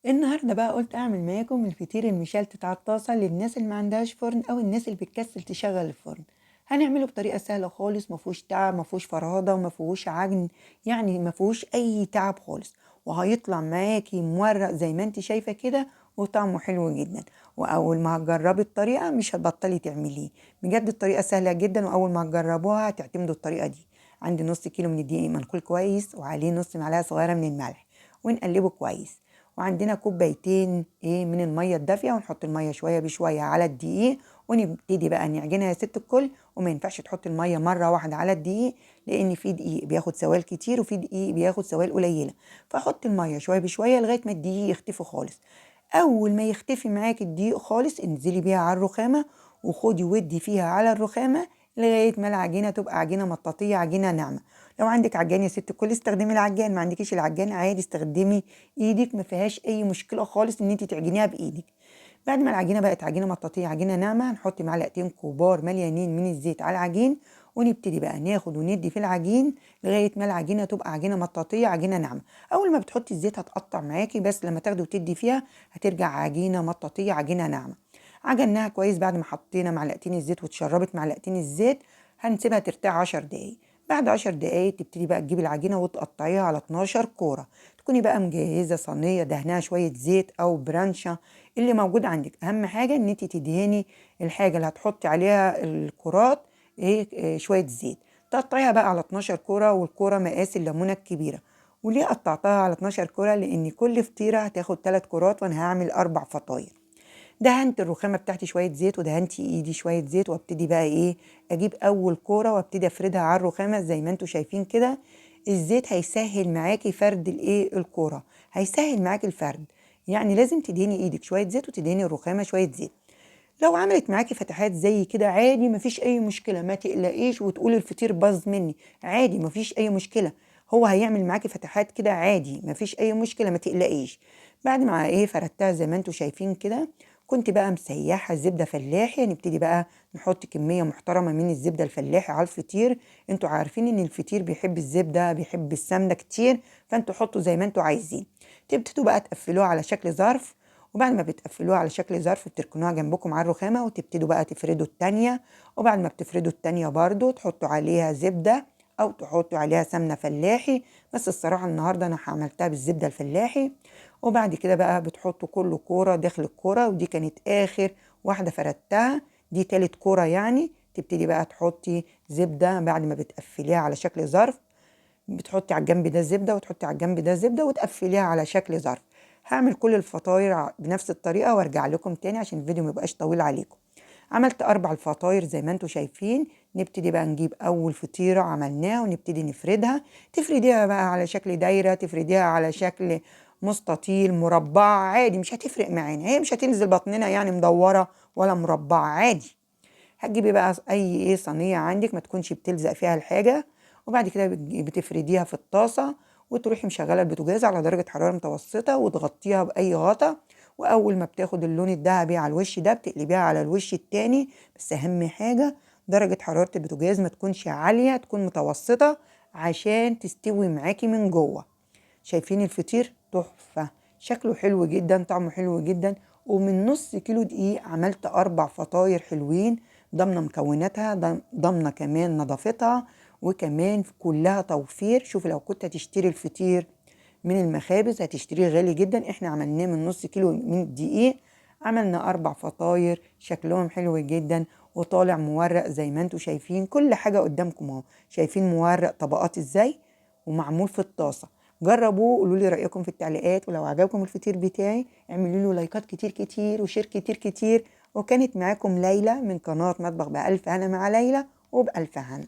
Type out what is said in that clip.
النهارده بقى قُلت أعمل معاكم الفطير المشلتت على الطاسة للناس اللي ما عندهاش فرن أو الناس اللي بتكسل تشغّل الفرن. هنعمله بطريقة سهلة خالص، ما فيهوش تعب، ما فيهوش فرهدة، ما فيهوش عجن، يعني ما فيهوش أي تعب خالص، وهيطلع معاكِ مورق زي ما أنتِ شايفة كده وطعمه حلو جدًا، وأول ما هتجربي الطريقة مش هتبطلي تعمليه، بجد الطريقة سهلة جدًا وأول ما هتجربوها هتعتمدوا الطريقة دي. عندي نُص كيلو من الدقيق منخول كويس وعليه نُص معلقة صغيرة من الملح، ونقلبه كويس. وعندنا كوبايتين من المية الدافية ونحط المية شوية بشوية على الدقيق ونبتدي بقى نعجنها يا ست الكل. وما ينفعش تحط المية مرة واحدة على الدقيق لأن في دقيق بياخد سوائل كتير وفي دقيق بياخد سوائل قليلة، فحط المية شوية بشوية لغاية ما الدقيق يختفي خالص. أول ما يختفي معاك الدقيق خالص انزلي بيها على الرخامة وخدي ودي فيها على الرخامة لغاية ما العجينة تبقى عجينة مطاطية، عجينة ناعمة. لو عندك عجان يا ست الكل استخدمي العجان، ما عندكيش العجان عادي استخدمي ايدك، ما فيهاش اي مشكله خالص ان انت تعجنيها بايدك. بعد ما العجينه بقت عجينه مطاطيه عجينه ناعمه هنحط معلقتين كبار مليانين من الزيت على العجين، ونبتدي بقى ناخد وندي في العجين لغايه ما العجينه تبقى عجينه مطاطيه عجينه ناعمه. اول ما بتحطي الزيت هتقطع معاكي، بس لما تاخدي وتدي فيها هترجع عجينه مطاطيه عجينه ناعمه. عجناها كويس بعد ما حطينا معلقتين الزيت واتشربت معلقتين الزيت، هنسيبها ترتاح 10 دقايق. بعد 10 دقايق تبتدي بقى تجيبي العجينه وتقطعيها على 12 كوره. تكوني بقى مجهزه صينيه دهنها شويه زيت او برانشه اللي موجود عندك. اهم حاجه ان انت تدهني الحاجه اللي هتحطي عليها الكرات شويه زيت. تقطعيها بقى على 12 كوره، والكوره مقاس الليمونه الكبيره. وليه قطعتها على 12 كوره؟ لان كل فطيره هتاخد 3 كرات وانا هعمل 4 فطاير. دهنت الرخامة بتاعتي شوية زيت ودهنت ايدي شوية زيت، وابتدي بقى اجيب اول كورة وابتدي افردها على الرخامة زي ما انتوا شايفين كده. الزيت هيسهل معاكي فرد الكورة، هيسهل معاكي الفرد. يعني لازم تدهني ايدك شوية زيت وتدهني الرخامة شوية زيت. لو عملت معاكي فتحات زي كده عادي مفيش اي مشكلة، ما تقلقيش وتقولي الفطير باظ مني، عادي مفيش اي مشكلة. هو هيعمل معاكي فتحات كده عادي مفيش اي مشكلة، ما تقلقيش. بعد ما فردتها زي ما انتوا شايفين كده، كنت بقى مسيحة الزبدة فلاحي. نبتدي بقى نحط كمية محترمة من الزبدة الفلاحي على الفطير. انتوا عارفين ان الفطير بيحب الزبدة بيحب السمنة كتير، فانتوا حطوا زي ما انتوا عايزين. تبتدوا بقى تقفلوها على شكل ظرف، وبعد ما بتقفلوها على شكل ظرف بتركنوها جنبكم على الرخامة وتبتدوا بقى تفردوا التانية. وبعد ما بتفردوا التانية برضو تحطوا عليها زبدة أو تحطوا عليها سمنة فلاحي، بس الصراحة النهاردة أنا عملتها بالزبدة الفلاحي. وبعد كده بقى بتحطوا كل كورة داخل الكورة، ودي كانت آخر واحدة فردتها، دي تالت كورة يعني. تبتدي بقى تحطي زبدة بعد ما بتقفليها على شكل ظرف، بتحطي على الجنب ده زبدة وتحطي على الجنب ده زبدة وتقفليها على شكل ظرف. هعمل كل الفطاير بنفس الطريقة وارجع لكم تاني عشان الفيديو ميبقاش طويل عليكم. عملت 4 الفطاير زي ما انتوا شايفين. نبتدي بقى نجيب أول فطيرة عملناها ونبتدي نفردها. تفرديها بقى على شكل دايرة، تفرديها على شكل مستطيل، مربع، عادي مش هتفرق معانا، هي مش هتنزل بطننا يعني مدورة ولا مربعة، عادي. هتجيبي بقى أي صينية عندك ما تكونش بتلزق فيها الحاجة، وبعد كده بتفرديها في الطاسة وتروحي مشغلة البوتاجاز على درجة حرارة متوسطة وتغطيها بأي غطا. وأول ما بتاخد اللون الذهبي على الوش ده بتقلبيها على الوش التاني. بس أهم حاجة درجة حرارة البوتاجاز ما تكونش عالية، تكون متوسطة عشان تستوي معاكي من جوه. شايفين الفطير تحفة، شكله حلو جدا، طعمه حلو جدا. ومن نص كيلو دقيق عملت 4 فطاير حلوين، ضمن مكوناتها، ضمن كمان نظافتها، وكمان كلها توفير. شوفي لو كنت هتشتري الفطير من المخابز هتشتريه غالي جدا، احنا عملناه من نص كيلو من الدقيق. عملنا 4 فطاير شكلهم حلو جدا وطالع مورق زي ما انتوا شايفين، كل حاجة قدامكم اهو. شايفين مورق طبقات ازاي ومعمول في الطاسة. جربوه قولوا لي رأيكم في التعليقات، ولو عجبكم الفطير بتاعي اعملوا له لايكات كتير كتير وشير كتير كتير. وكانت معاكم ليلى من قناة مطبخ بألف هنا مع ليلى، وبألف هنا.